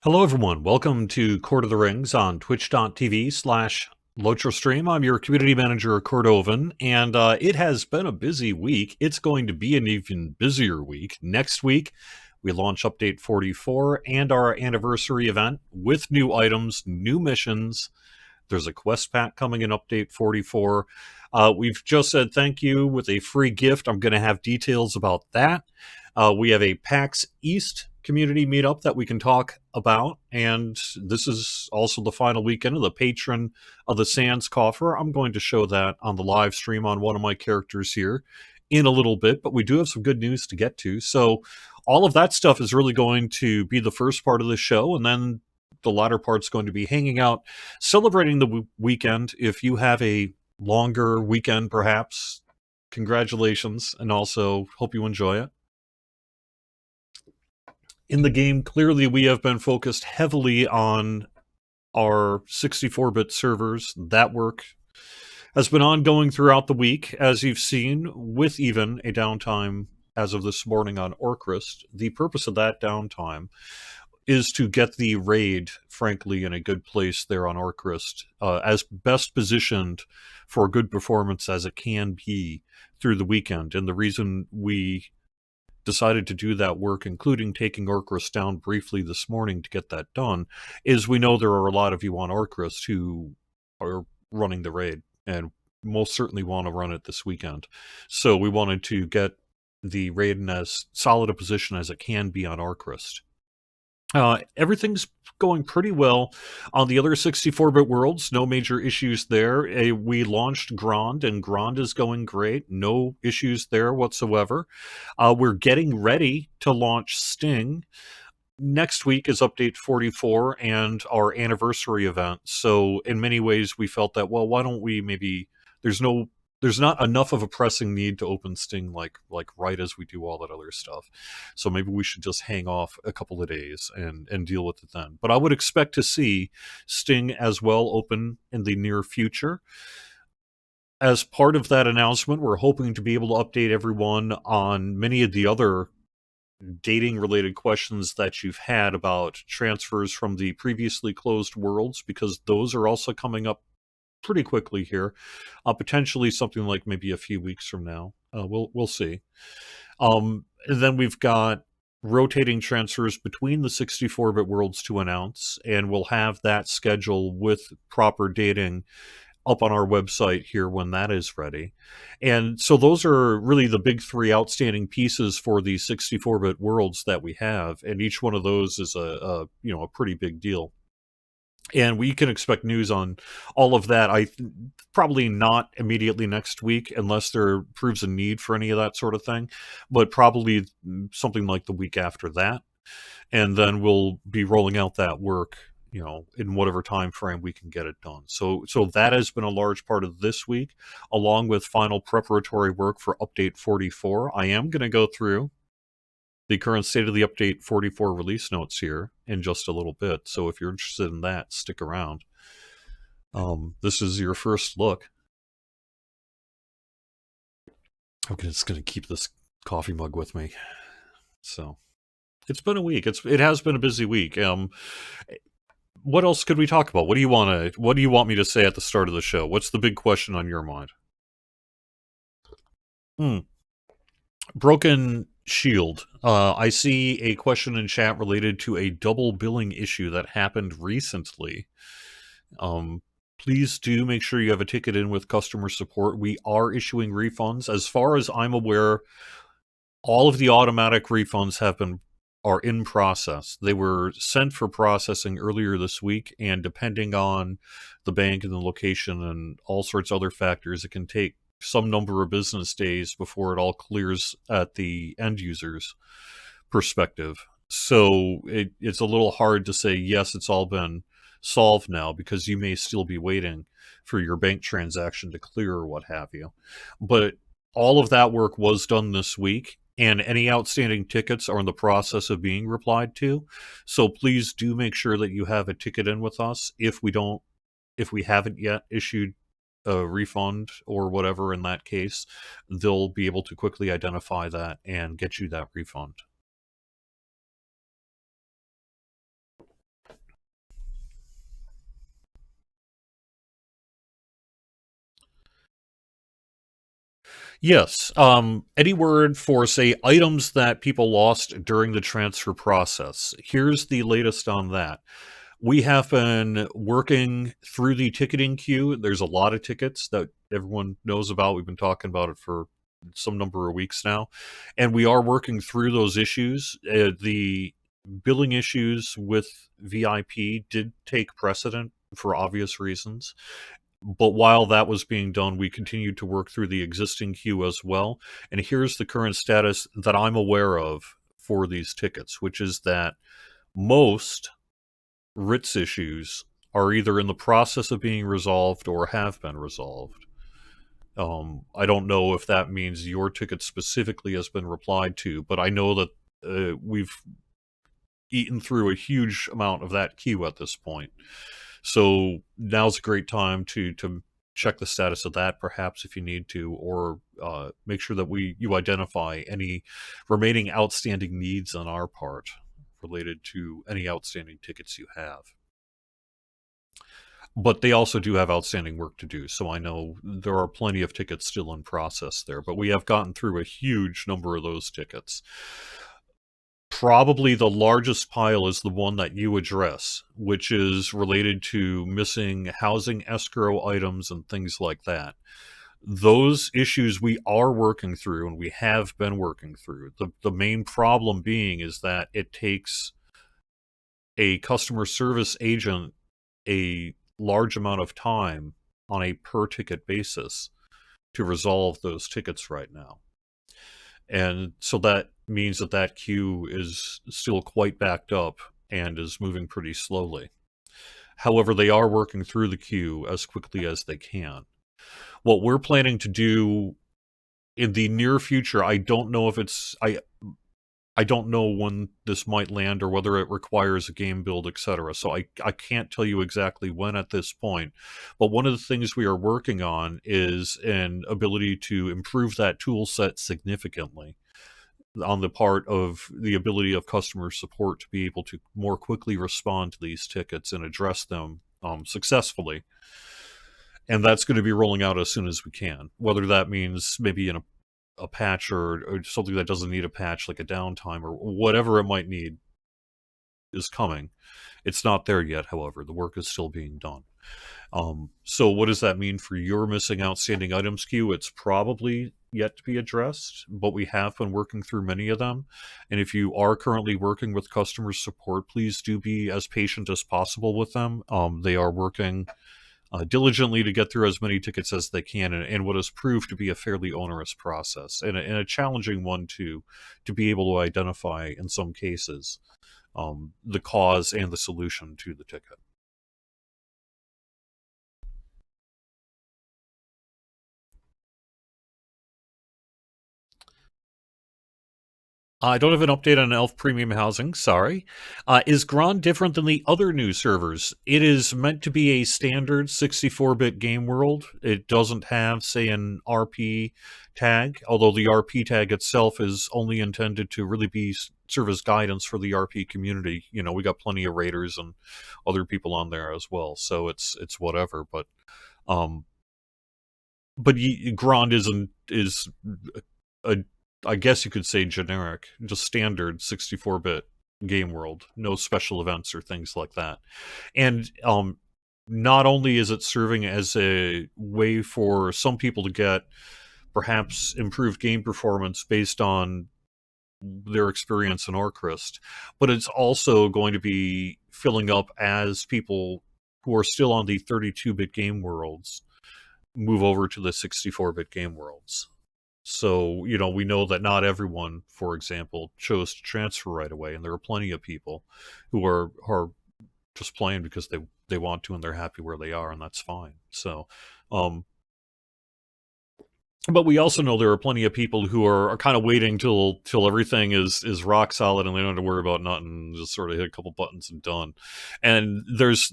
Hello, everyone. Welcome to Court of the Rings on twitch.tv/LotraStream. I'm your community manager, Cordovan, and it has been a busy week. It's going to be an even busier week. Next week, we launch Update 44 and our anniversary event with new items, new missions. There's a quest pack coming in Update 44. We've just said thank you with a free gift. I'm going to have details about that. We have a PAX East community meetup that we can talk about, and this is also the final weekend of the Patron of the Sands Coffer. I'm going to show that on the live stream on one of my characters here in a little bit, but we do have some good news to get to. So all of that stuff is really going to be the first part of the show, and then the latter part's going to be hanging out, celebrating the weekend. If you have a longer weekend, perhaps, congratulations, and also hope you enjoy it. In the game, clearly we have been focused heavily on our 64-bit servers. That work has been ongoing throughout the week, as you've seen, with even a downtime as of this morning on Orcrist. The purpose of that downtime is to get the raid, frankly, in a good place there on Orcrist, as best positioned for good performance as it can be through the weekend. And the reason we decided to do that work, including taking Orcrist down briefly this morning to get that done, is we know there are a lot of you on Orcrist who are running the raid and most certainly want to run it this weekend. So we wanted to get the raid in as solid a position as it can be on Orcrist. Everything's going pretty well on the other 64-bit worlds. No major issues there. We launched Grand, and Grand is going great. No issues there whatsoever. We're getting ready to launch Sting. Next week is Update 44 and our anniversary event. So in many ways, we felt that, well, why don't we maybe... There's not enough of a pressing need to open Sting like right as we do all that other stuff. So maybe we should just hang off a couple of days and deal with it then. But I would expect to see Sting as well open in the near future. As part of that announcement, we're hoping to be able to update everyone on many of the other dating-related questions that you've had about transfers from the previously closed worlds, because those are also coming up pretty quickly here, potentially something like maybe a few weeks from now. We'll see. And then we've got rotating transfers between the 64-bit worlds to announce, and we'll have that schedule with proper dating up on our website here when that is ready. And so those are really the big three outstanding pieces for the 64-bit worlds that we have, and each one of those is a pretty big deal. And we can expect news on all of that. Probably not immediately next week, unless there proves a need for any of that sort of thing, but probably something like the week after that. And then we'll be rolling out that work, in whatever time frame we can get it done. So that has been a large part of this week, along with final preparatory work for Update 44. I am going to go through the current state of the Update 44 release notes here in just a little bit. So if you're interested in that, stick around. This is your first look. I'm just going to keep this coffee mug with me. So it's been a week. It has been a busy week. What else could we talk about? What do you want me to say at the start of the show? What's the big question on your mind? Broken Shield. I see a question in chat related to a double billing issue that happened recently. Please do make sure you have a ticket in with customer support. We are issuing refunds. As far as I'm aware, all of the automatic refunds are in process. They were sent for processing earlier this week, and depending on the bank and the location and all sorts of other factors, it can take some number of business days before it all clears at the end user's perspective. So it's a little hard to say, yes, it's all been solved now, because you may still be waiting for your bank transaction to clear or what have you. But all of that work was done this week, and any outstanding tickets are in the process of being replied to. So please do make sure that you have a ticket in with us. If we haven't yet issued a refund or whatever, in that case, they'll be able to quickly identify that and get you that refund. Yes. Any word for, say, items that people lost during the transfer process? Here's the latest on that. We have been working through the ticketing queue. There's a lot of tickets that everyone knows about. We've been talking about it for some number of weeks now. And we are working through those issues. The billing issues with VIP did take precedent for obvious reasons. But while that was being done, we continued to work through the existing queue as well. And here's the current status that I'm aware of for these tickets, which is that most writs issues are either in the process of being resolved or have been resolved. I don't know if that means your ticket specifically has been replied to, but I know that we've eaten through a huge amount of that queue at this point. So now's a great time to check the status of that, perhaps if you need to, or make sure that you identify any remaining outstanding needs on our part related to any outstanding tickets you have. But they also do have outstanding work to do, so I know there are plenty of tickets still in process there, but we have gotten through a huge number of those tickets. Probably the largest pile is the one that you address, which is related to missing housing escrow items and things like that. Those issues we are working through and we have been working through. The main problem being is that it takes a customer service agent a large amount of time on a per ticket basis to resolve those tickets right now. And so that means that that queue is still quite backed up and is moving pretty slowly. However, they are working through the queue as quickly as they can. What we're planning to do in the near future, I don't know if I don't know when this might land or whether it requires a game build, etc. So I can't tell you exactly when at this point. But one of the things we are working on is an ability to improve that tool set significantly on the part of the ability of customer support to be able to more quickly respond to these tickets and address them successfully. And that's going to be rolling out as soon as we can, whether that means maybe in a patch or something that doesn't need a patch, like a downtime or whatever it might need, is coming. It's not there yet, however. The work is still being done. So what does that mean for your missing outstanding items queue? It's probably yet to be addressed, but we have been working through many of them. And if you are currently working with customer support, please do be as patient as possible with them. They are working diligently to get through as many tickets as they can, and what has proved to be a fairly onerous process and a challenging one to be able to identify in some cases the cause and the solution to the ticket. I don't have an update on Elf Premium Housing, sorry. Is Gron different than the other new servers? It is meant to be a standard 64-bit game world. It doesn't have, say, an RP tag, although the RP tag itself is only intended to really serve as guidance for the RP community. You know, we got plenty of raiders and other people on there as well, so it's whatever. Um, but Grand is a I guess you could say generic, just standard 64-bit game world, no special events or things like that. And not only is it serving as a way for some people to get perhaps improved game performance based on their experience in Orchrist, but it's also going to be filling up as people who are still on the 32-bit game worlds move over to the 64-bit game worlds. So, you know, we know that not everyone, for example, chose to transfer right away, and there are plenty of people who are just playing because they want to and they're happy where they are, and that's fine. So, um, but we also know there are plenty of people who are kind of waiting till everything is rock solid and they don't have to worry about nothing, just sort of hit a couple buttons and done. And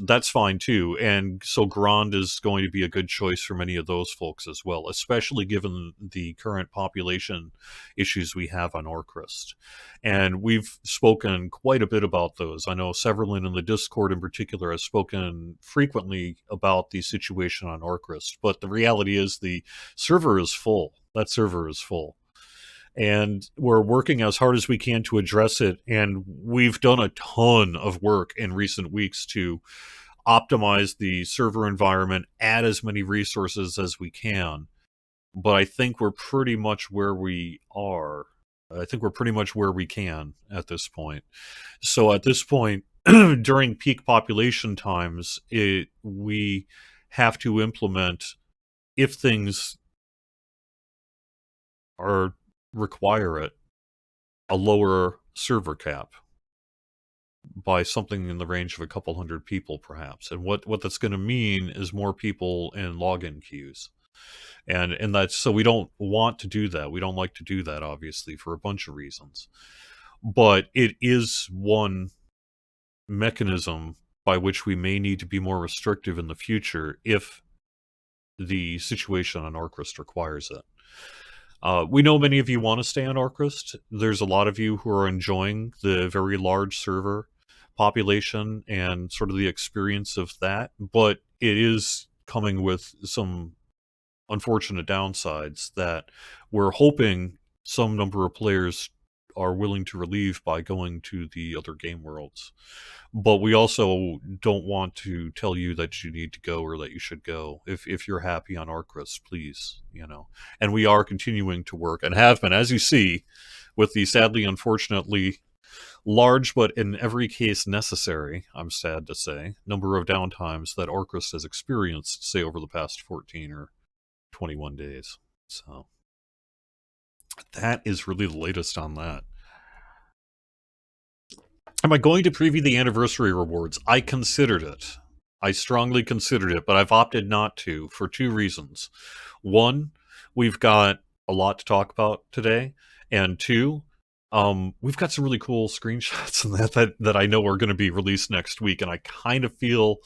that's fine too. And so Grand is going to be a good choice for many of those folks as well, especially given the current population issues we have on Orchrist. And we've spoken quite a bit about those. I know several in the Discord in particular has spoken frequently about the situation on Orchrist, but the reality is the server is full. That server is full. And we're working as hard as we can to address it. And we've done a ton of work in recent weeks to optimize the server environment, add as many resources as we can. But I think we're pretty much where we are. I think we're pretty much where we can at this point. So at this point, during peak population times, we have to implement, if things are require it, a lower server cap by something in the range of a couple hundred people, perhaps. And what that's going to mean is more people in login queues. And that's, so we don't want to do that. We don't like to do that, obviously, for a bunch of reasons. But it is one mechanism by which we may need to be more restrictive in the future if the situation on Archrist requires it. We know many of you want to stay on Archrist. There's a lot of you who are enjoying the very large server population and sort of the experience of that, but it is coming with some unfortunate downsides that we're hoping some number of players are willing to relieve by going to the other game worlds. But we also don't want to tell you that you need to go or that you should go. If you're happy on Archrist, please, And we are continuing to work, and have been, as you see, with the sadly, unfortunately, large but in every case necessary, I'm sad to say, number of downtimes that Archrist has experienced, say, over the past 14 or 21 days. So that is really the latest on that. Am I going to preview the anniversary rewards? I considered it. I strongly considered it, but I've opted not to for two reasons. One, we've got a lot to talk about today, and two, we've got some really cool screenshots in that I know are going to be released next week, and I kind of feel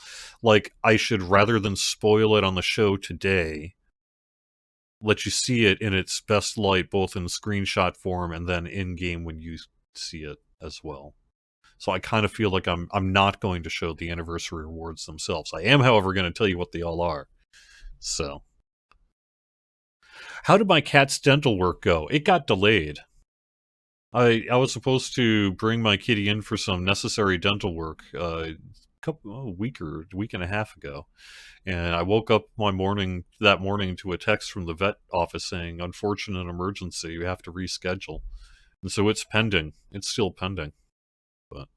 like I should, rather than spoil it on the show today, let you see it in its best light, both in screenshot form and then in-game when you see it as well. So I kind of feel like I'm not going to show the anniversary rewards themselves. I am, however, going to tell you what they all are. So, how did my cat's dental work go? It got delayed. I was supposed to bring my kitty in for some necessary dental work a week and a half ago, and I woke up that morning to a text from the vet office saying, "Unfortunate emergency, you have to reschedule." And so it's pending. It's still pending. But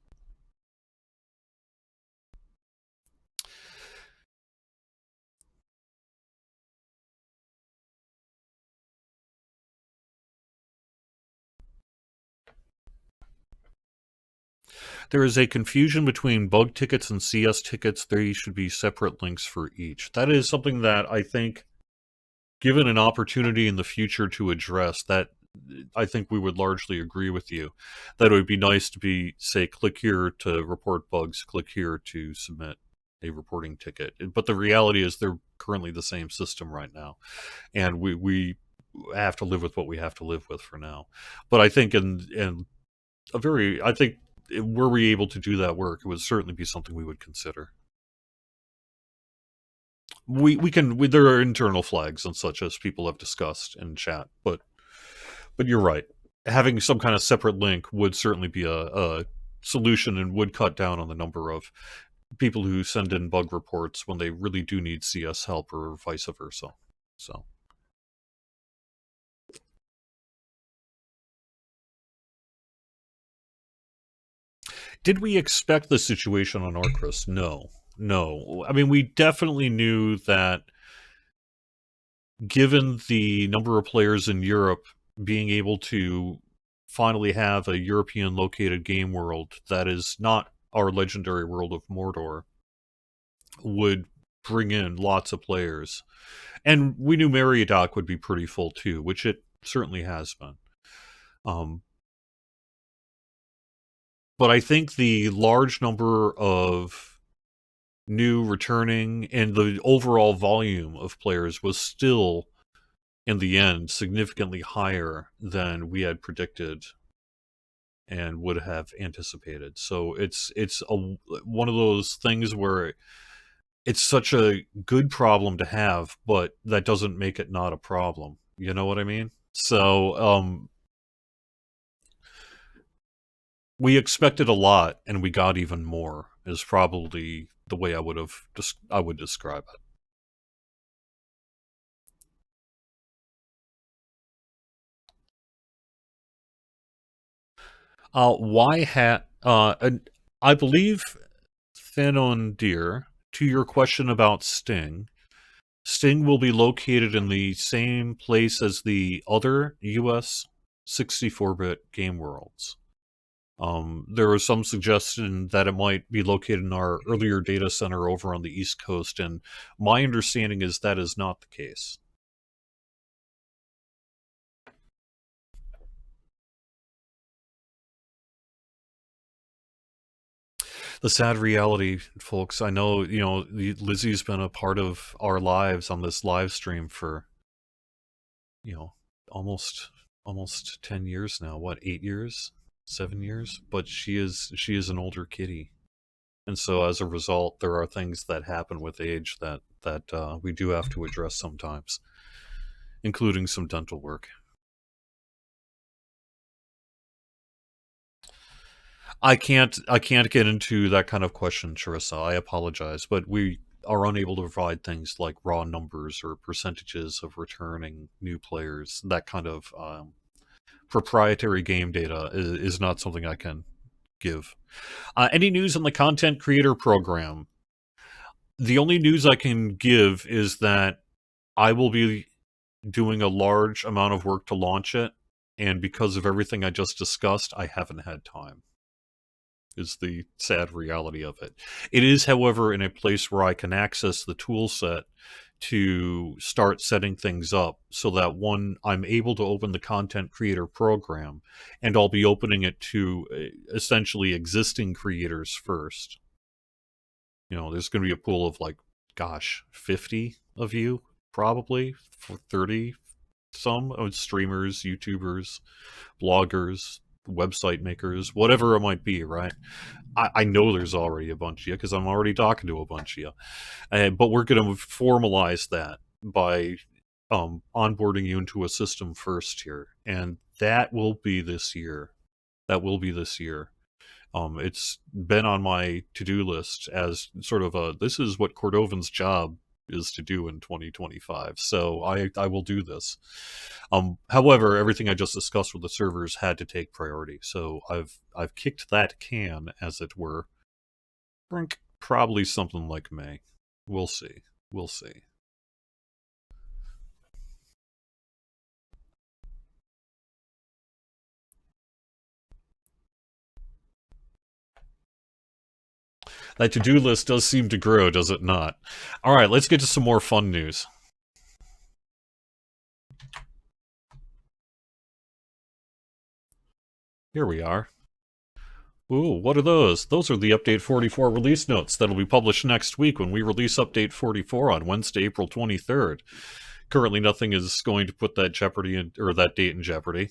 there is a confusion between bug tickets and CS tickets. There should be separate links for each. That is something that I think, given an opportunity in the future to address, that I think we would largely agree with you. That it would be nice to say, click here to report bugs, click here to submit a reporting ticket. But the reality is they're currently the same system right now. And we have to live with what we have to live with for now. But I think were we able to do that work, it would certainly be something we would consider. There are internal flags and such, as people have discussed in chat, but you're right. Having some kind of separate link would certainly be a solution and would cut down on the number of people who send in bug reports when they really do need CS help, or vice versa. So. Did we expect the situation on Archrist? No. I mean, we definitely knew that, given the number of players in Europe, being able to finally have a European located game world that is not our legendary world of Mordor would bring in lots of players. And we knew Meriadoc would be pretty full too, which it certainly has been. But I think the large number of new returning and the overall volume of players was still, in the end, significantly higher than we had predicted and would have anticipated. So it's one of those things where it's such a good problem to have, but that doesn't make it not a problem. You know what I mean? So we expected a lot, and we got even more. Is probably the way I would describe it. Why hat? And I believe Thin on Deer. To your question about Sting, Sting will be located in the same place as the other U.S. 64-bit game worlds. There was some suggestion that it might be located in our earlier data center over on the East Coast, and my understanding is that is not the case. The sad reality, folks, I know, Lizzie's been a part of our lives on this live stream for, you know, almost almost 10 years now. What, 8 years? 7 years? But she is an older kitty. And so as a result, there are things that happen with age that we do have to address sometimes, including some dental work. I can't get into that kind of question, Charissa. I apologize, but we are unable to provide things like raw numbers or percentages of returning new players. That kind of proprietary game data is not something I can give. Any news on the content creator program? The only news I can give is that I will be doing a large amount of work to launch it, and because of everything I just discussed, I haven't had time. Is the sad reality of it. It is, however, in a place where I can access the tool set to start setting things up so that one, I'm able to open the content creator program, and I'll be opening it to essentially existing creators first. There's going to be a pool of like, gosh, 50 of you, probably, for 30 some streamers, YouTubers, bloggers, website makers, whatever it might be, right? I know there's already a bunch of you because I'm already talking to a bunch of you. But we're going to formalize that by onboarding you into a system first here. And that will be this year. That will be this year. It's been on my to-do list as sort of this is what Cordovan's job is to do in 2025. So I will do this. However, everything I just discussed with the servers had to take priority. So I've kicked that can, as it were. Probably something like May. We'll see. We'll see. That to-do list does seem to grow, does it not? All right, let's get to some more fun news. Here we are. Ooh, what are those? Those are the Update 44 release notes that'll be published next week when we release Update 44 on Wednesday, April 23rd. Currently, nothing is going to put that that date in jeopardy.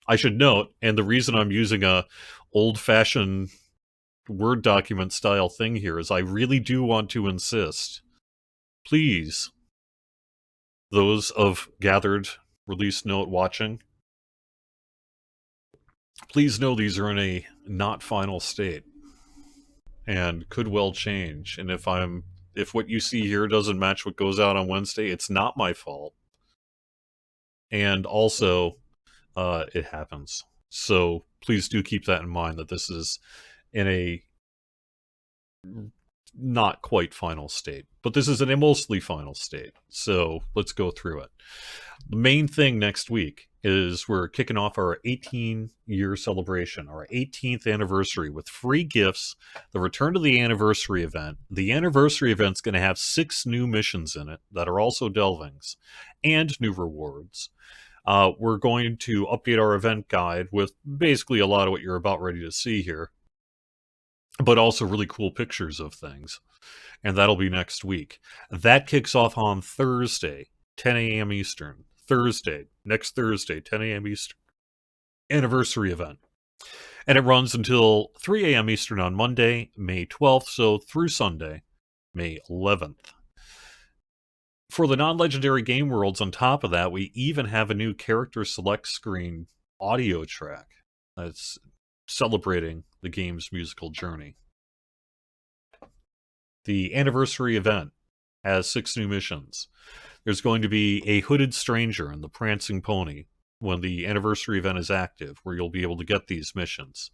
I should note, and the reason I'm using a old-fashioned Word document style thing here is I really do want to insist, please, those of gathered release note watching, please know these are in a not final state and could well change. And if what you see here doesn't match what goes out on Wednesday, it's not my fault. And also, it happens. So please do keep that in mind, that this is in a not quite final state, but this is in a mostly final state. So let's go through it. The main thing next week is we're kicking off our 18-year celebration, our 18th anniversary, with free gifts, the return to the anniversary event. The anniversary event's going to have 6 new missions in it that are also delvings, and new rewards. We're going to update our event guide with basically a lot of what you're about ready to see here, but also really cool pictures of things. And that'll be next week. That kicks off on Thursday, 10 a.m. Eastern. Next Thursday, 10 a.m. Eastern. Anniversary event. And it runs until 3 a.m. Eastern on Monday, May 12th, so through Sunday, May 11th. For the non-legendary game worlds on top of that, we even have a new character select screen audio track that's celebrating the game's musical journey. The anniversary event has 6 new missions. There's going to be a hooded stranger and the prancing pony when the anniversary event is active, where you'll be able to get these missions.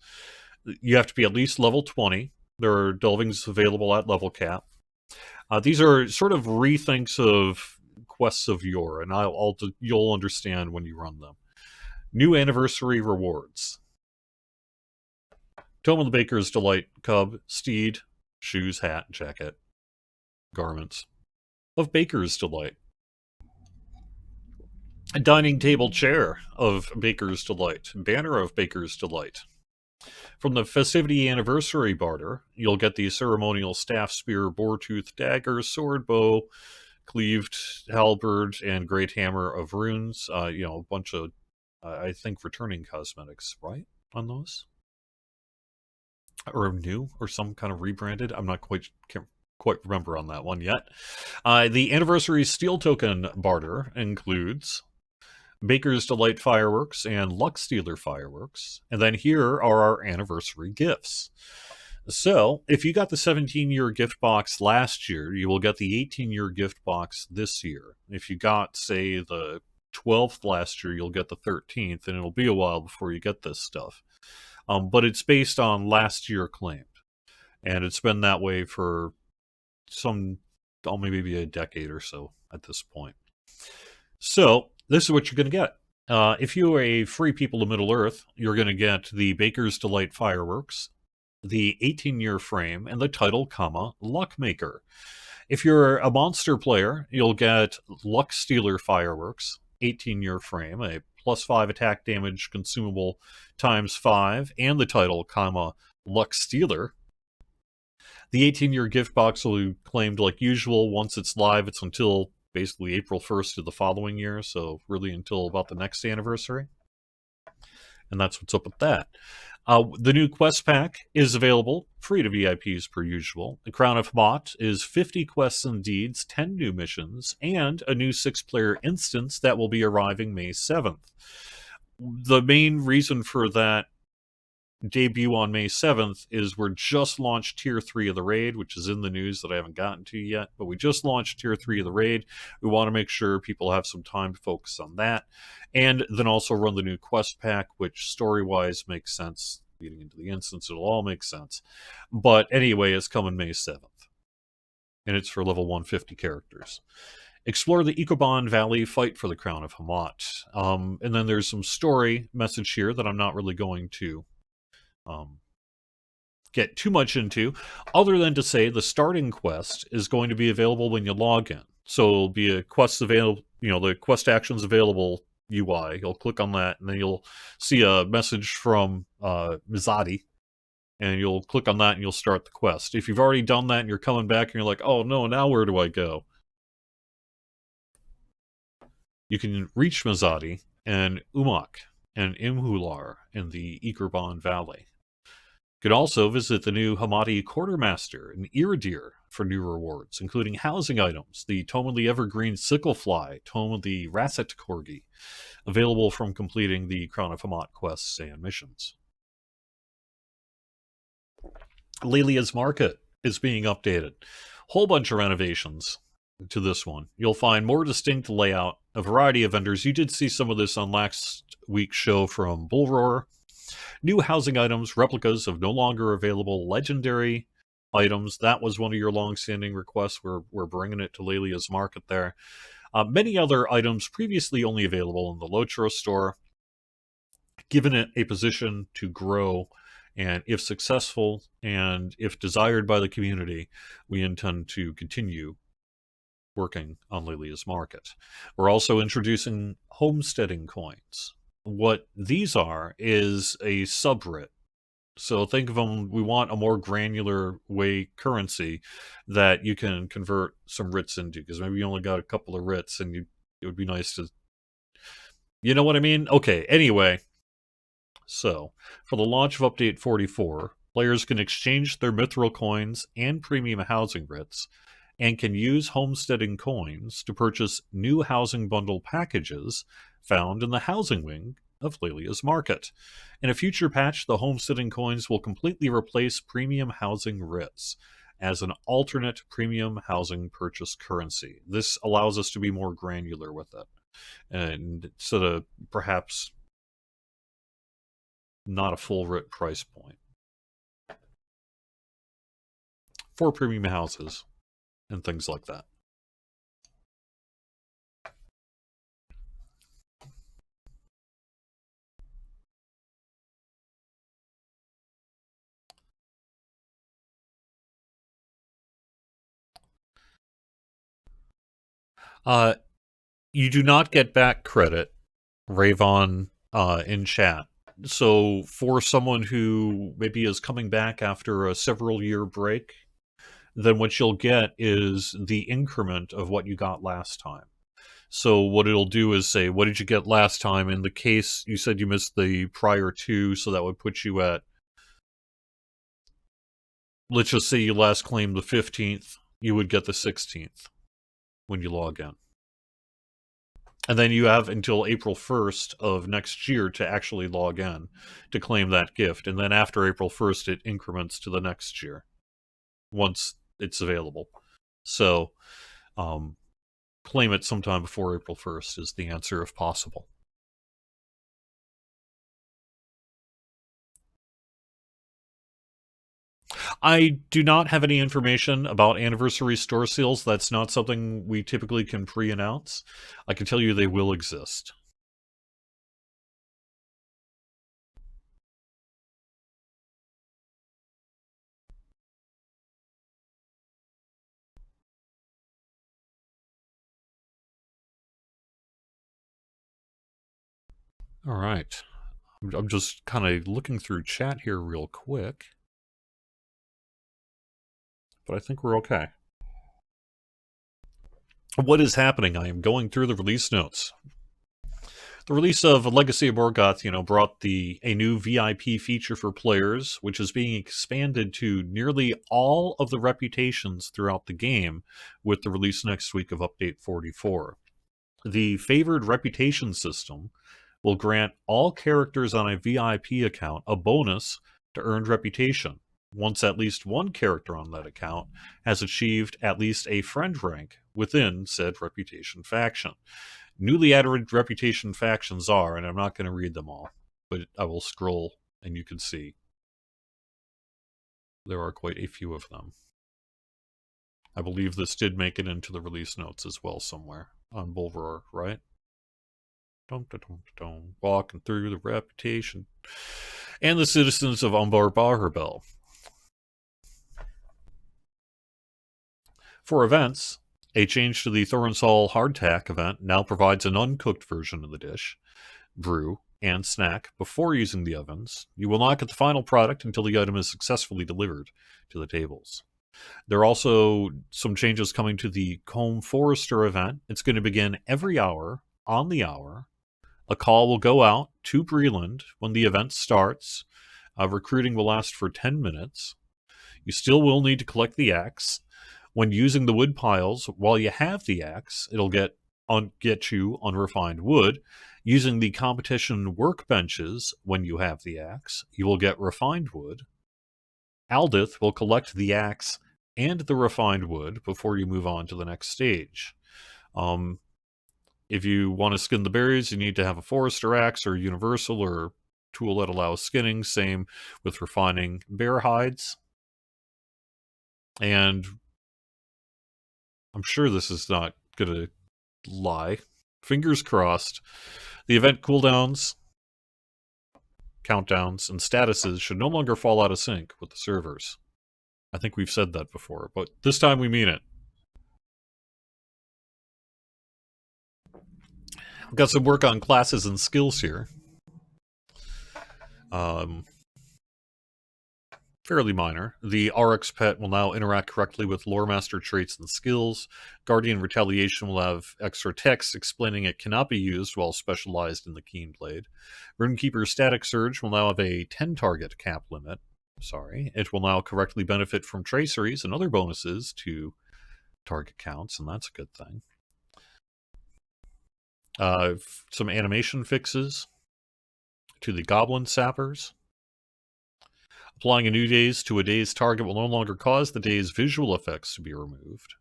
You have to be at least level 20. There are delvings available at level cap. These are sort of rethinks of quests of yore, and you'll understand when you run them. New anniversary rewards. Tome of the Baker's Delight cub, steed, shoes, hat, jacket, garments of Baker's Delight. A dining table chair of Baker's Delight, banner of Baker's Delight. From the festivity anniversary barter, you'll get the ceremonial staff, spear, boar-tooth dagger, sword, bow, cleaved halberd, and great hammer of runes. A bunch of, I think, returning cosmetics, right, on those? Or new, or some kind of rebranded. I'm not can't quite remember on that one yet. The anniversary steel token barter includes Baker's Delight fireworks and Luck Stealer fireworks. And then here are our anniversary gifts. So, if you got the 17-year gift box last year, you will get the 18-year gift box this year. If you got, say, the 12th last year, you'll get the 13th, and it'll be a while before you get this stuff. But it's based on last year claimed. And it's been that way for maybe a decade or so at this point. So, this is what you're going to get. If you are a Free People of Middle-earth, you're going to get the Baker's Delight fireworks, the 18-year frame, and the title, Luckmaker. If you're a monster player, you'll get Luck Stealer fireworks, 18-year frame, a +5 attack damage consumable ×5, and the title, Luck Stealer. The 18-year gift box will be claimed like usual. Once it's live, it's until basically April 1st of the following year, so really until about the next anniversary. And that's what's up with that. The new quest pack is available, free to VIPs per usual. The Crown of Hamat is 50 quests and deeds, 10 new missions, and a new 6-player instance that will be arriving May 7th. The main reason for that debut on May 7th is we're just launched Tier 3 of the raid, which is in the news that I haven't gotten to yet, but we just launched Tier 3 of the raid. We want to make sure people have some time to focus on that, and then also run the new quest pack, which story-wise makes sense. Leading into the instance, it'll all make sense. But anyway, it's coming May 7th, and it's for level 150 characters. Explore the Ikoban Valley, fight for the Crown of Hamat. And then there's some story message here that I'm not really going to get too much into, other than to say the starting quest is going to be available when you log in. So it'll be a quest available, the quest actions available UI. You'll click on that, and then you'll see a message from Mizadi, and you'll click on that, and you'll start the quest. If you've already done that, and you're coming back, and you're like, oh no, now where do I go? You can reach Mizadi and Umak and Imhular in the Ikoban Valley. You can also visit the new Hamati Quartermaster and Iridir for new rewards, including housing items, the Tome of the Evergreen Sicklefly, Tome of the Rasset Corgi, available from completing the Crown of Hamat quests and missions. Lelia's Market is being updated. Whole bunch of renovations to this one. You'll find more distinct layout, a variety of vendors. You did see some of this on last week's show from Bullroar. New housing items, replicas of no longer available legendary items. That was one of your long-standing requests. We're bringing it to Lelia's Market there. Many other items previously only available in the Lotro store, given it a position to grow, and if successful and if desired by the community, we intend to continue working on Lelia's Market. We're also introducing homesteading coins. What these are is a subwrit. So think of them, we want a more granular way currency that you can convert some writs into, because maybe you only got a couple of writs, and it would be nice to, you know what I mean? Okay, anyway, so for the launch of Update 44, players can exchange their mithril coins and premium housing writs and can use homesteading coins to purchase new housing bundle packages found in the housing wing of Lelia's Market. In a future patch, the homesteading coins will completely replace premium housing writs as an alternate premium housing purchase currency. This allows us to be more granular with it and sort of perhaps not a full writ price point for premium houses and things like that. Uh, you do not get back credit, Ravon, in chat. So for someone who maybe is coming back after a several year break, then what you'll get is the increment of what you got last time. So what it'll do is say, what did you get last time? In the case you said you missed the prior two, so that would put you at, let's just say you last claimed the 15th, you would get the 16th when you log in. And then you have until April 1st of next year to actually log in to claim that gift. And then after April 1st, it increments to the next year once it's available. So claim it sometime before April 1st is the answer if possible. I do not have any information about anniversary store sales. That's not something we typically can pre-announce. I can tell you they will exist. All right. I'm just kind of looking through chat here real quick. But I think we're okay. What is happening? I am going through the release notes. The release of Legacy of Morgoth, brought a new VIP feature for players, which is being expanded to nearly all of the reputations throughout the game with the release next week of Update 44. The favored reputation system will grant all characters on a VIP account a bonus to earned reputation once at least one character on that account has achieved at least a friend rank within said reputation faction. Newly added reputation factions are, and I'm not going to read them all, but I will scroll and you can see there are quite a few of them. I believe this did make it into the release notes as well somewhere on Bulwaror, right? Walking through the reputation. And the citizens of Umbar Baharbel. For events, a change to the Thornsall Hardtack event now provides an uncooked version of the dish, brew, and snack before using the ovens. You will not get the final product until the item is successfully delivered to the tables. There are also some changes coming to the Combe Forester event. It's going to begin every hour, on the hour. A call will go out to Breland when the event starts. Recruiting will last for 10 minutes. You still will need to collect the axe. When using the wood piles, while you have the axe, it'll get you unrefined wood. Using the competition workbenches when you have the axe, you will get refined wood. Aldith will collect the axe and the refined wood before you move on to the next stage. If you want to skin the berries, you need to have a forester axe or universal or tool that allows skinning. Same with refining bear hides. And I'm sure this is not going to lie. Fingers crossed. The event cooldowns, countdowns, and statuses should no longer fall out of sync with the servers. I think we've said that before, but this time we mean it. We've got some work on classes and skills here. Fairly minor. The RX pet will now interact correctly with Loremaster traits and skills. Guardian Retaliation will have extra text explaining it cannot be used while specialized in the Keen Blade. Runekeeper Static Surge will now have a 10 target cap limit. It will now correctly benefit from traceries and other bonuses to target counts, and that's a good thing. Some animation fixes to the Goblin Sappers. Applying a new daze to a day's target will no longer cause the day's visual effects to be removed.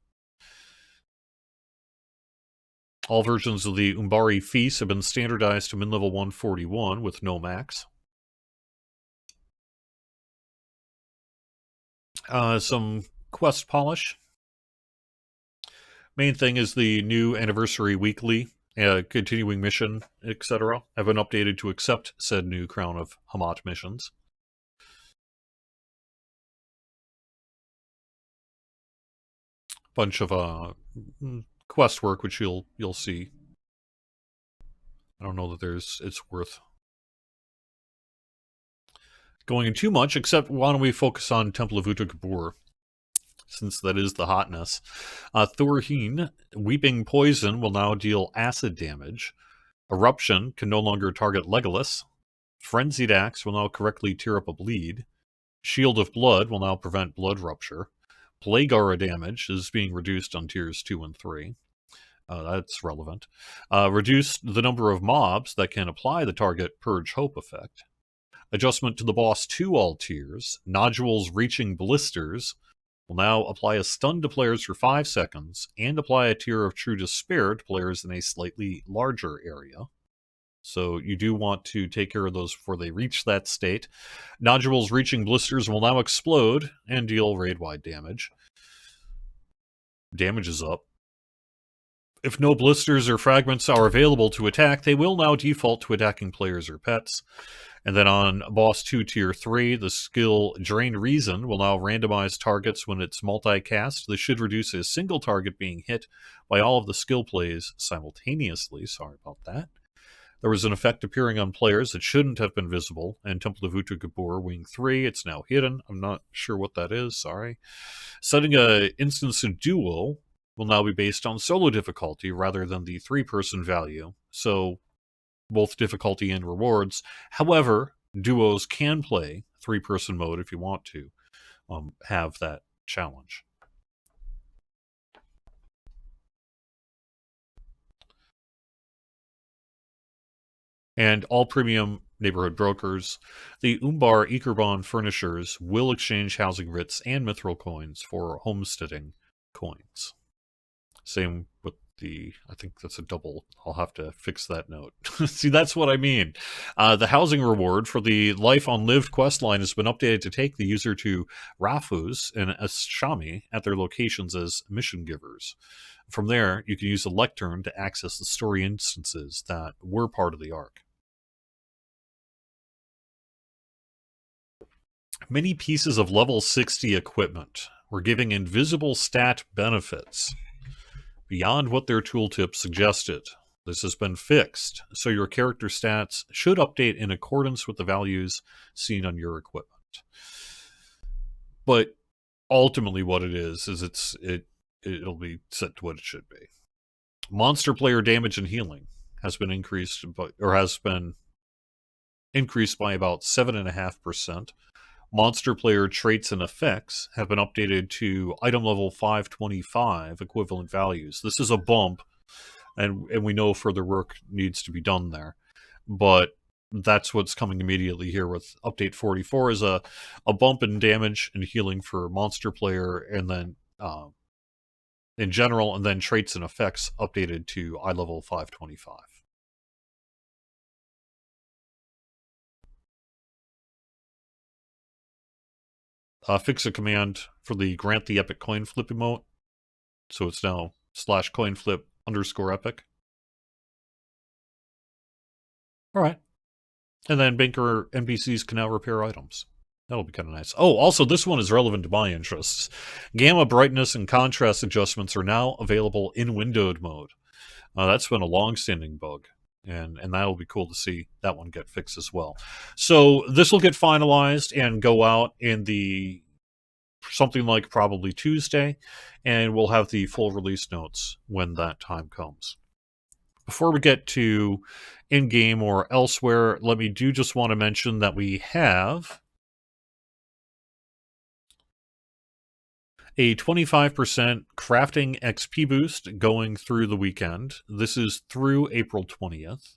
All versions of the Umbari Feast have been standardized to min-level 141 with no max. Some quest polish. Main thing is the new anniversary weekly, continuing mission, etc. have been updated to accept said new Crown of Hamat missions. Bunch of quest work, which you'll see. I don't know that it's worth going in too much, except why don't we focus on Temple of Utagabur, since that is the hotness. Thorheen, Weeping Poison will now deal acid damage. Eruption can no longer target Legolas. Frenzied Axe will now correctly tear up a bleed. Shield of Blood will now prevent blood rupture. Plague Aura damage is being reduced on tiers 2 and 3. That's relevant. Reduce the number of mobs that can apply the target Purge Hope effect. Adjustment to the boss to all tiers. Nodules reaching blisters will now apply a stun to players for 5 seconds and apply a tier of True Despair to players in a slightly larger area. So you do want to take care of those before they reach that state. Nodules reaching blisters will now explode and deal raid-wide damage. Damage is up. If no blisters or fragments are available to attack, they will now default to attacking players or pets. And then on Boss 2 Tier 3, the skill Drain Reason will now randomize targets when it's multicast. This should reduce a single target being hit by all of the skill plays simultaneously. Sorry about that. There was an effect appearing on players that shouldn't have been visible in Temple of Utagabur Wing 3. It's now hidden. I'm not sure what that is. Sorry. Setting an instance of duo will now be based on solo difficulty rather than the 3-person value. So both difficulty and rewards. However, duos can play 3-person mode if you want to have that challenge. And all premium neighborhood brokers, the Umbar Ikerbon furnishers will exchange housing writs and mithril coins for homesteading coins. Same with I think that's a double. I'll have to fix that note. See, that's what I mean. The housing reward for the Life on Lived questline has been updated to take the user to Rafuz and Ashami at their locations as mission givers. From there, you can use a lectern to access the story instances that were part of the arc. Many pieces of level 60 equipment were giving invisible stat benefits beyond what their tooltip suggested. This has been fixed, so your character stats should update in accordance with the values seen on your equipment. But ultimately what it is it'll be set to what it should be. Monster player damage and healing has been increased by about 7.5%. Monster player traits and effects have been updated to item level 525 equivalent values. This is a bump, and we know further work needs to be done there. But that's what's coming immediately here with update 44 is a bump in damage and healing for monster player, and then in general, and then traits and effects updated to eye level 525. Fix a command for the grant the epic coin flip emote. So it's now /coinflip_epic. Alright. And then banker NPCs can now repair items. That'll be kind of nice. Oh, also this one is relevant to my interests. Gamma brightness and contrast adjustments are now available in windowed mode. That's been a long-standing bug. And that'll be cool to see that one get fixed as well. So this will get finalized and go out in the something like probably Tuesday, and we'll have the full release notes when that time comes. Before we get to in-game or elsewhere, just want to mention that we have A 25% crafting XP boost going through the weekend. This is through April 20th.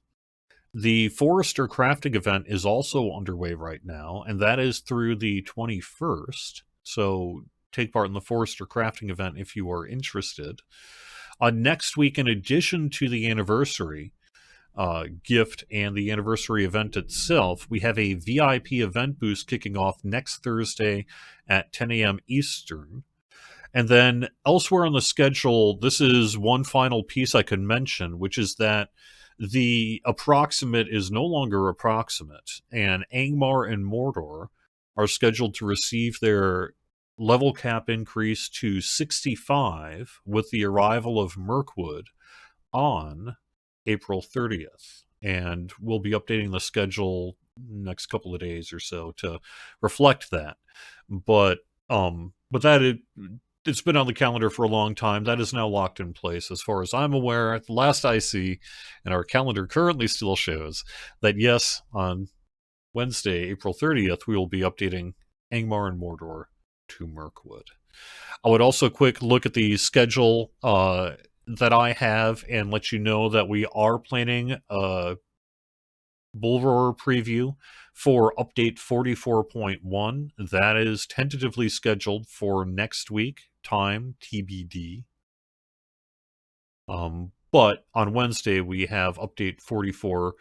The Forester crafting event is also underway right now, and that is through the 21st. So take part in the Forester crafting event if you are interested. Next week, in addition to the anniversary gift and the anniversary event itself, we have a VIP event boost kicking off next Thursday at 10 a.m. Eastern. And then elsewhere on the schedule, this is one final piece I could mention, which is that the approximate is no longer approximate, and Angmar and Mordor are scheduled to receive their level cap increase to 65 with the arrival of Mirkwood on April 30th. And we'll be updating the schedule next couple of days or so to reflect that. But it's been on the calendar for a long time. That is now locked in place as far as I'm aware. The last I see, and our calendar currently still shows, that yes, on Wednesday, April 30th, we will be updating Angmar and Mordor to Mirkwood. I would also quick look at the schedule that I have and let you know that we are planning a Bull Roar preview for update 44.1. That is tentatively scheduled for next week, time TBD. But on Wednesday, we have update 44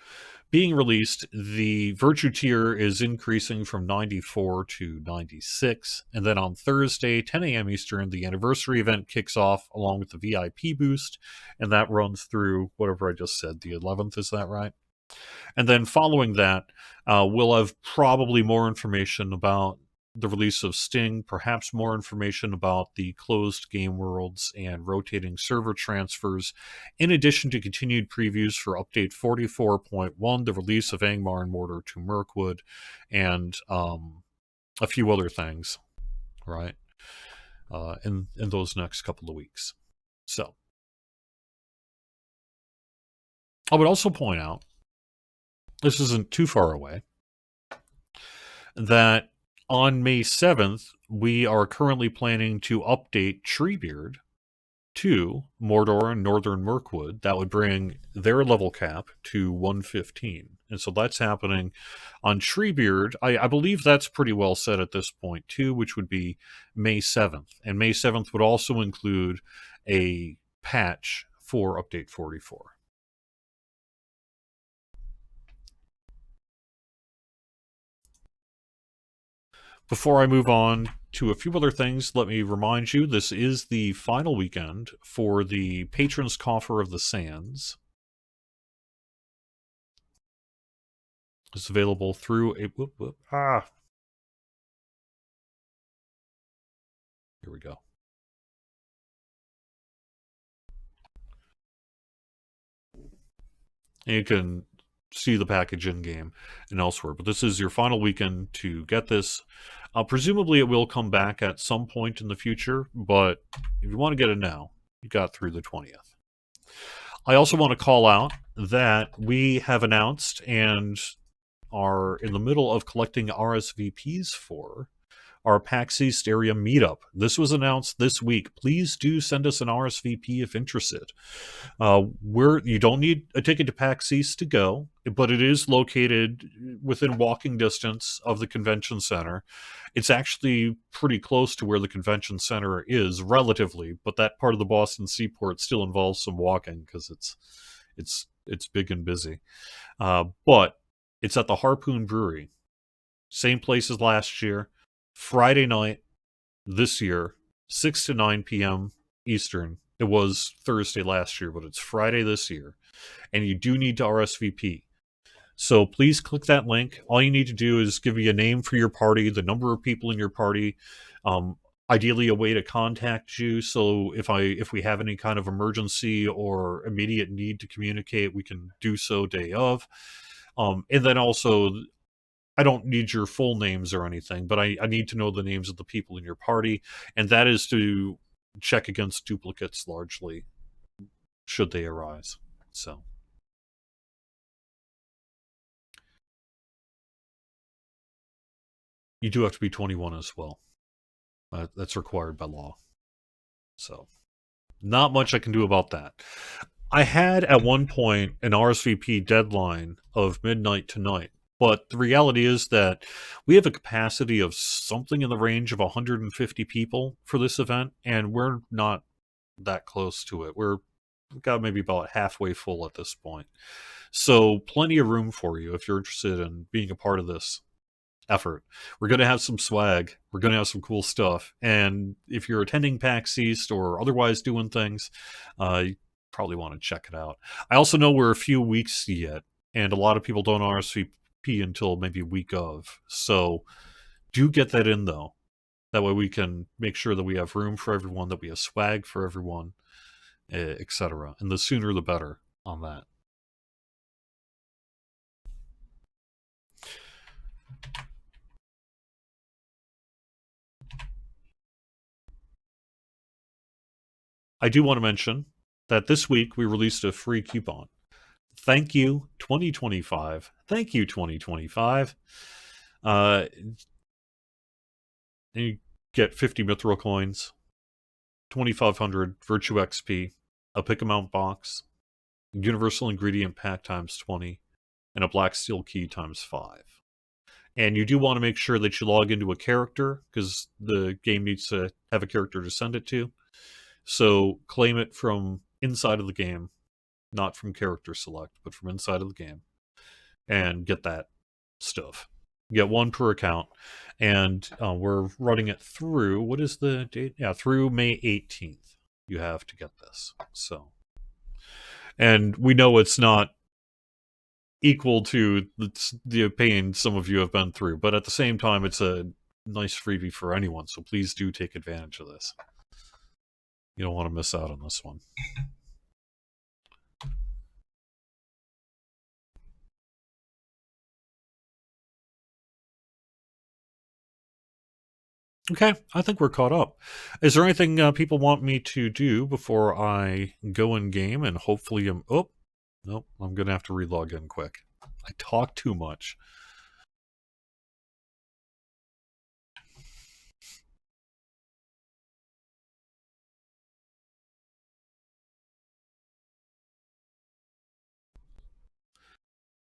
being released. The Virtue tier is increasing from 94 to 96. And then on Thursday, 10 a.m. Eastern, the anniversary event kicks off along with the VIP boost. And that runs through whatever I just said, the 11th, is that right? And then following that, we'll have probably more information about the release of Sting, perhaps more information about the closed game worlds and rotating server transfers, in addition to continued previews for update 44.1, the release of Angmar and Mordor to Mirkwood, and a few other things, right, in those next couple of weeks. So, I would also point out, this isn't too far away, that on May 7th, we are currently planning to update Treebeard to Mordor and Northern Mirkwood. That would bring their level cap to 115. And so that's happening on Treebeard. I believe that's pretty well set at this point, too, which would be May 7th. And May 7th would also include a patch for Update 44. Before I move on to a few other things, let me remind you this is the final weekend for the Patron's Coffer of the Sands. It's available through a... Here we go. And you can see the package in-game and elsewhere. But this is your final weekend to get this. Presumably it will come back at some point in the future, but if you want to get it now, you got through the 20th. I also want to call out that we have announced and are in the middle of collecting RSVPs for our PAX East area meetup. This was announced this week. Please do send us an RSVP if interested. You don't need a ticket to PAX East to go, but it is located within walking distance of the convention center. It's actually pretty close to where the convention center is relatively, but that part of the Boston Seaport still involves some walking because it's big and busy. But it's at the Harpoon Brewery, same place as last year. Friday night this year, 6 to 9 p.m. Eastern. It was Thursday last year, but it's Friday this year. And you do need to RSVP. So please click that link. All you need to do is give me a name for your party, the number of people in your party, ideally a way to contact you. So if we have any kind of emergency or immediate need to communicate, we can do so day of. And then also, I don't need your full names or anything, but I need to know the names of the people in your party, and that is to check against duplicates largely, should they arise. So, you do have to be 21 as well. That's required by law. So, not much I can do about that. I had at one point an RSVP deadline of midnight tonight, but the reality is that we have a capacity of something in the range of 150 people for this event, and we're not that close to it. We've got maybe about halfway full at this point. So, plenty of room for you if you're interested in being a part of this effort. We're going to have some swag. We're going to have some cool stuff. And if you're attending PAX East or otherwise doing things, you probably want to check it out. I also know we're a few weeks yet, and a lot of people don't RSVP until maybe a week of. So do get that in, though. That way we can make sure that we have room for everyone, that we have swag for everyone, etc. And the sooner the better on that. I do want to mention that this week we released a free coupon. Thank you, 2025. Thank you, 2025. You get 50 Mithril coins, 2,500 Virtue XP, a pick amount box, Universal Ingredient Pack times 20, and a Black Steel Key times 5. And you do want to make sure that you log into a character, because the game needs to have a character to send it to. So claim it from inside of the game, not from character select, but from inside of the game, and get that stuff. Get one per account, and we're running it through, what is the date? Yeah, through May 18th. You have to get this. So, and we know it's not equal to the pain some of you have been through, but at the same time, it's a nice freebie for anyone. So please do take advantage of this. You don't want to miss out on this one. Okay, I think we're caught up. Is there anything people want me to do before I go in game and hopefully oh, nope, I'm going to have to relog in quick. I talk too much.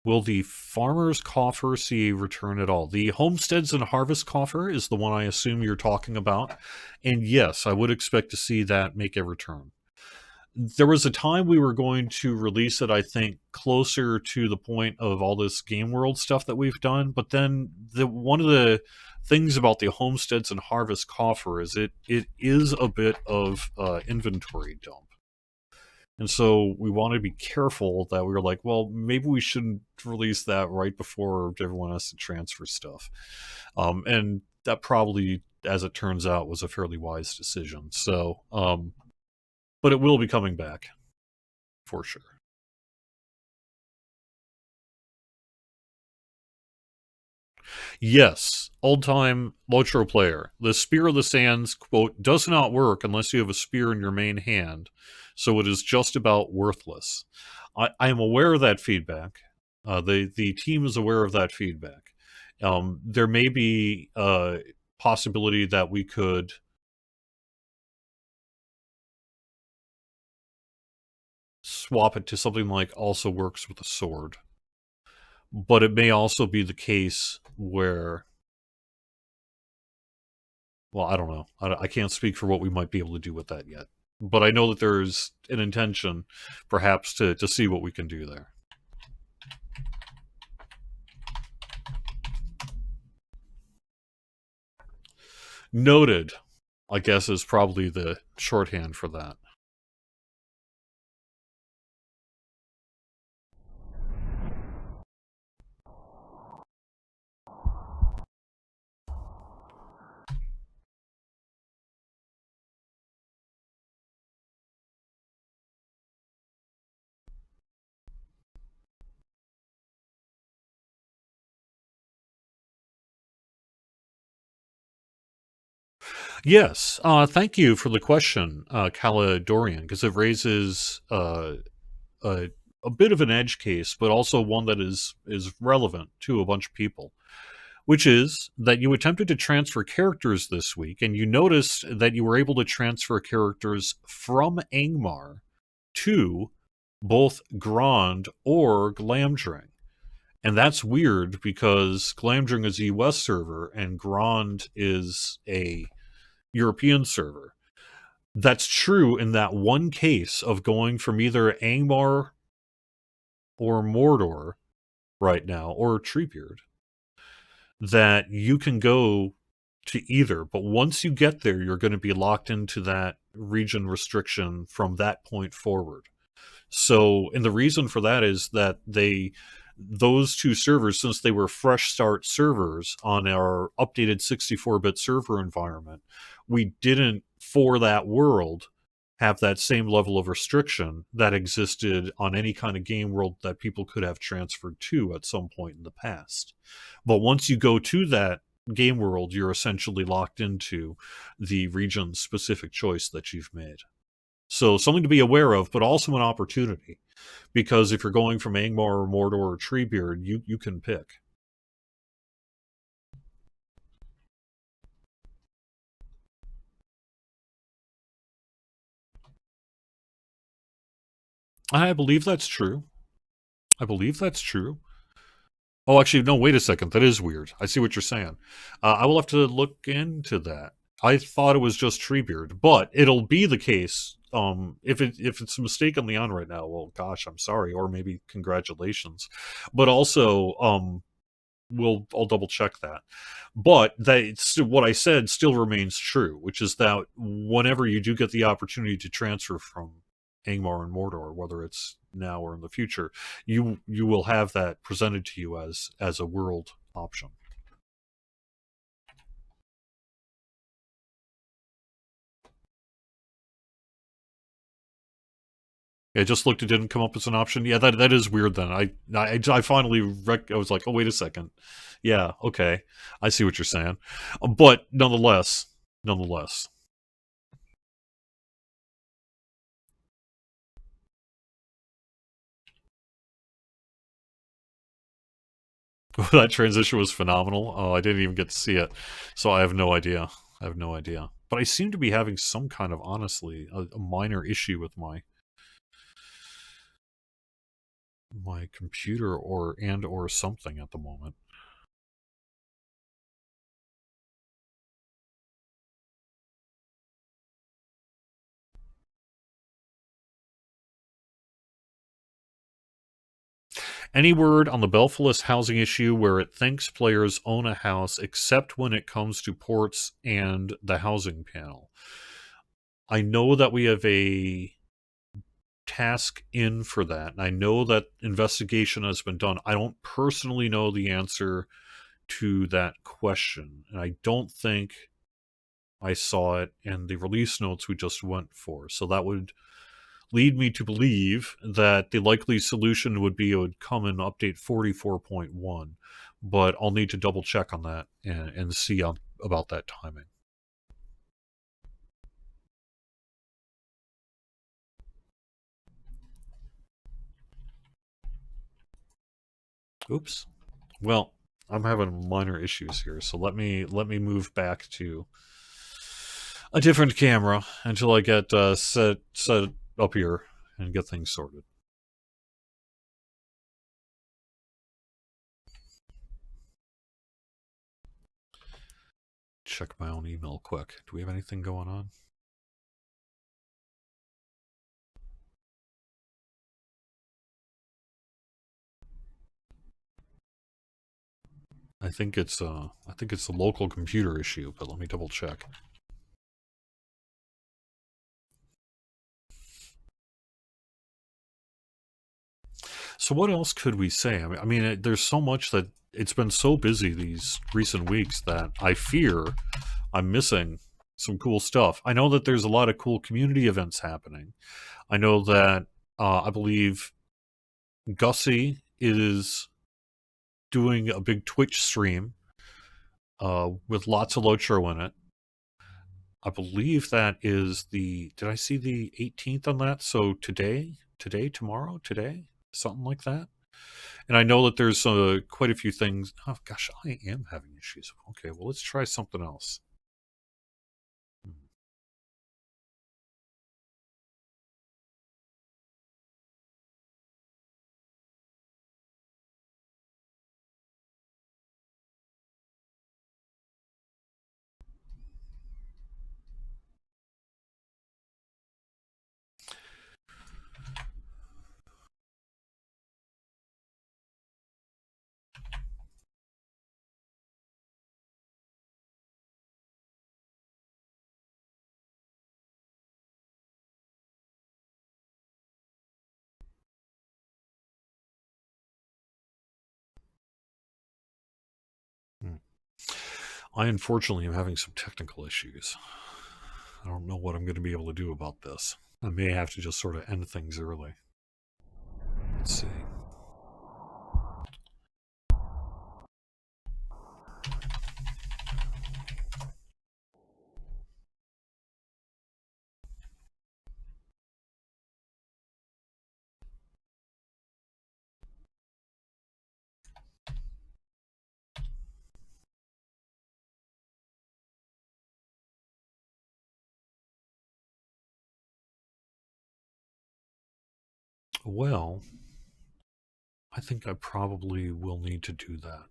Will the farmer's coffer see a return at all? The homesteads and harvest coffer is the one I assume you're talking about. And yes, I would expect to see that make a return. There was a time we were going to release it, I think, closer to the point of all this game world stuff that we've done. But then one of the things about the homesteads and harvest coffer is it is a bit of inventory dump. And so we want to be careful that we were like, well, maybe we shouldn't release that right before everyone has to transfer stuff. And that probably, as it turns out, was a fairly wise decision. So, but it will be coming back for sure. Yes, old time Lotro player. The Spear of the Sands, quote, does not work unless you have a spear in your main hand, so it is just about worthless. I am aware of that feedback. The team is aware of that feedback. There may be a possibility that we could swap it to something like also works with a sword. But it may also be the case where, well, I don't know. I can't speak for what we might be able to do with that yet. But I know that there's an intention, perhaps, to see what we can do there. Noted, I guess, is probably the shorthand for that. Yes, thank you for the question, Caledorian, because it raises a, a bit of an edge case, but also one that is relevant to a bunch of people. which is that you attempted to transfer characters this week, and you noticed that you were able to transfer characters from Angmar to both Grand or Glamdring. And that's weird because Glamdring is a US server and Grand is a European server. That's true in that one case of going from either Angmar or Mordor right now, or Treebeard, that you can go to either. But once you get there, you're going to be locked into that region restriction from that point forward. So, and the reason for that is that those two servers, since they were fresh start servers on our updated 64-bit server environment, we didn't, for that world, have that same level of restriction that existed on any kind of game world that people could have transferred to at some point in the past. But once you go to that game world, you're essentially locked into the region specific choice that you've made. So something to be aware of, but also an opportunity. Because if you're going from Angmar or Mordor or Treebeard, you can pick. I believe that's true. I believe that's true. Oh, actually, no, wait a second. That is weird. I see what you're saying. I will have to look into that. I thought it was just Treebeard, but it'll be the case. If it's a mistake on the on right now, well, gosh, I'm sorry, or maybe congratulations. But also, I'll double check that. But what I said still remains true, which is that whenever you do get the opportunity to transfer from Angmar and Mordor, whether it's now or in the future, you will have that presented to you as a world option. Yeah, I just looked; it didn't come up as an option. Yeah, that is weird. Then I finally I was like, oh, wait a second. Yeah, okay, I see what you're saying. But nonetheless, that transition was phenomenal. Oh, I didn't even get to see it, so I have no idea. I have no idea. But I seem to be having some kind of, honestly, a minor issue with my computer or something at the moment. Any word on the Belfast housing issue where it thinks players own a house except when it comes to ports and the housing panel? I know that we have a task in for that, and I know that investigation has been done. I don't personally know the answer to that question, and I don't think I saw it in the release notes we just went for. So that would lead me to believe that the likely solution would be it would come in update 44.1, but I'll need to double check on that and see about that timing. Oops. Well, I'm having minor issues here, so let me move back to a different camera until I get set up here and get things sorted. Check my own email quick. Do we have anything going on? I think it's a local computer issue, but let me double check. So what else could we say? There's so much that it's been so busy these recent weeks that I fear I'm missing some cool stuff. I know that there's a lot of cool community events happening. I know that I believe Gussie is doing a big Twitch stream with lots of Lotro in it. I believe that is did I see the 18th on that? So today, tomorrow, today, something like that. And I know that there's quite a few things. Oh gosh, I am having issues. Okay, well, let's try something else. Hmm. I unfortunately am having some technical issues. I don't know what I'm going to be able to do about this. I may have to just sort of end things early. Let's see. Well, I think I probably will need to do that.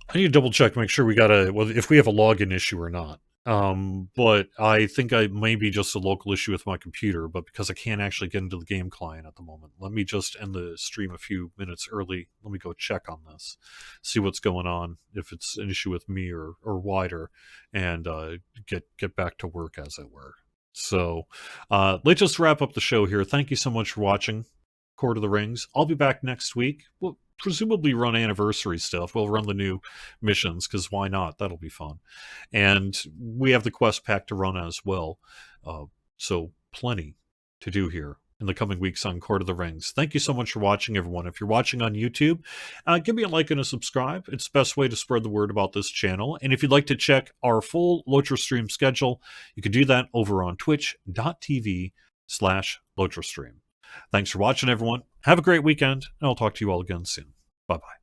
I need to double check, make sure we got if we have a login issue or not. But I think I may be just a local issue with my computer, but because I can't actually get into the game client at the moment, let me just end the stream a few minutes early. Let me go check on this, see what's going on, if it's an issue with me or wider, and get back to work, as it were. So let's just wrap up the show here. Thank you so much for watching Court of the Rings. I'll be back next week. We'll presumably run anniversary stuff. We'll run the new missions, because why not? That'll be fun. And we have the quest pack to run as well. So plenty to do here in the coming weeks on Court of the Rings. Thank you so much for watching, everyone. If you're watching on YouTube, give me a like and a subscribe. It's the best way to spread the word about this channel. And if you'd like to check our full Lotra stream schedule, you can do that over on twitch.tv/LotraStream. Thanks for watching, everyone. Have a great weekend, and I'll talk to you all again soon. Bye-bye.